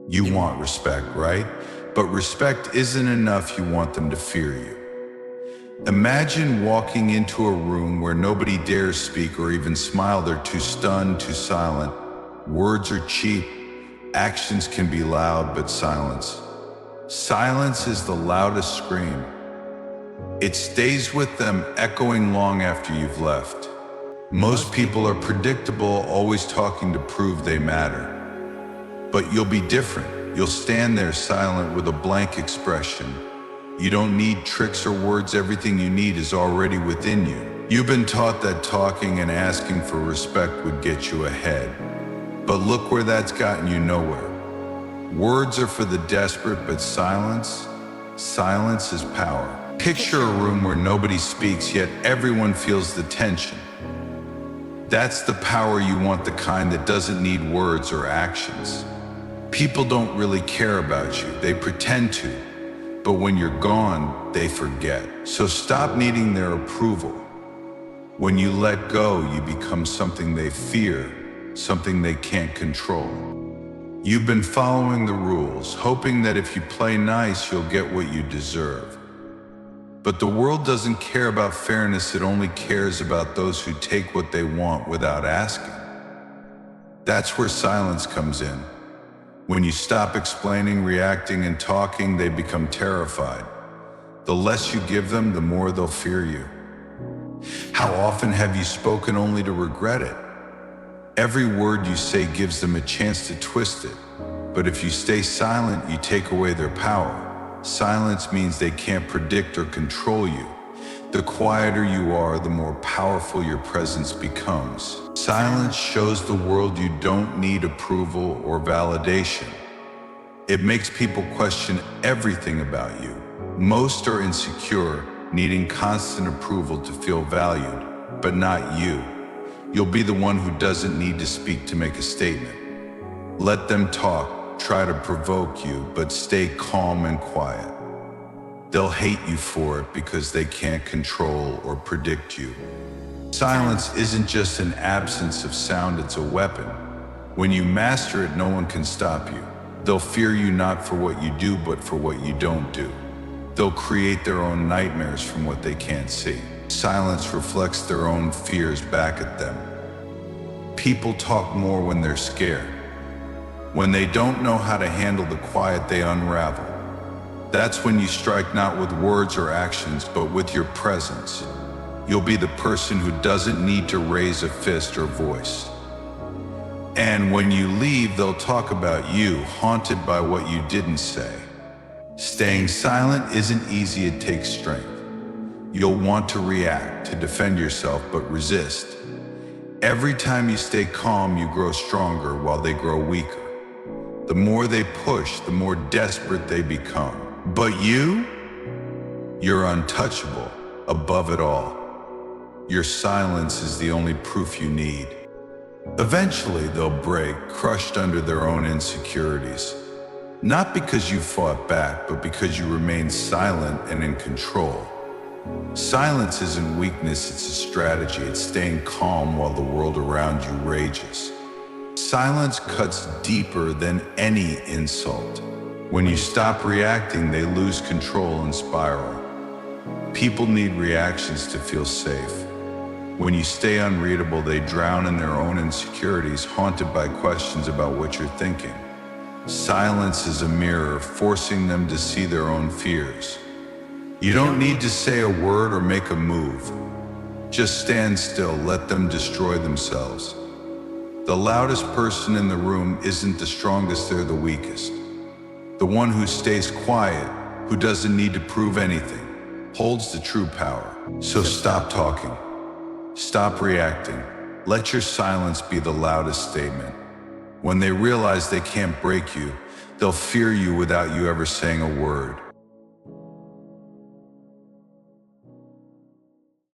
You want respect, right? But respect isn't enough, you want them to fear you. Imagine walking into a room where nobody dares speak or even smile. They're too stunned, too silent. Words are cheap, actions can be loud, but silence is the loudest scream. It stays with them, echoing long after you've left. Most people are predictable, always talking to prove they matter. But you'll be different. You'll stand there silent with a blank expression. You don't need tricks or words, everything you need is already within you. You've been taught that talking and asking for respect would get you ahead. But look where that's gotten you nowhere. Words are for the desperate, but silence is power. Picture a room where nobody speaks, yet everyone feels the tension. That's the power you want, the kind that doesn't need words or actions. People don't really care about you, they pretend to. But when you're gone, they forget. So stop needing their approval. When you let go, you become something they fear, something they can't control. You've been following the rules, hoping that if you play nice, you'll get what you deserve. But the world doesn't care about fairness, it only cares about those who take what they want without asking. That's where silence comes in. When you stop explaining, reacting, and talking, they become terrified. The less you give them, the more they'll fear you. How often have you spoken only to regret it? Every word you say gives them a chance to twist it. But if you stay silent, you take away their power. Silence means they can't predict or control you. The quieter you are, the more powerful your presence becomes. Silence shows the world you don't need approval or validation. It makes people question everything about you. Most are insecure, needing constant approval to feel valued, but not you. You'll be the one who doesn't need to speak to make a statement. Let them talk, try to provoke you, but stay calm and quiet. They'll hate you for it because they can't control or predict you. Silence isn't just an absence of sound, it's a weapon. When you master it, no one can stop you. They'll fear you not for what you do, but for what you don't do. They'll create their own nightmares from what they can't see. Silence reflects their own fears back at them. People talk more when they're scared. When they don't know how to handle the quiet, they unravel. That's when you strike not with words or actions, but with your presence. You'll be the person who doesn't need to raise a fist or voice. And when you leave, they'll talk about you, haunted by what you didn't say. Staying silent isn't easy, it takes strength. You'll want to react, to defend yourself, but resist. Every time you stay calm, you grow stronger while they grow weaker. The more they push, the more desperate they become. But you're untouchable, above it all. Your silence is the only proof you need. Eventually, they'll break, crushed under their own insecurities. Not because you fought back, but because you remained silent and in control. Silence isn't weakness, it's a strategy. It's staying calm while the world around you rages. Silence cuts deeper than any insult. When you stop reacting, they lose control and spiral. People need reactions to feel safe. When you stay unreadable, they drown in their own insecurities, haunted by questions about what you're thinking. Silence is a mirror, forcing them to see their own fears. You don't need to say a word or make a move. Just stand still, let them destroy themselves. The loudest person in the room isn't the strongest, they're the weakest. The one who stays quiet, who doesn't need to prove anything, holds the true power. So stop talking. Stop reacting. Let your silence be the loudest statement. When they realize they can't break you, they'll fear you without you ever saying a word.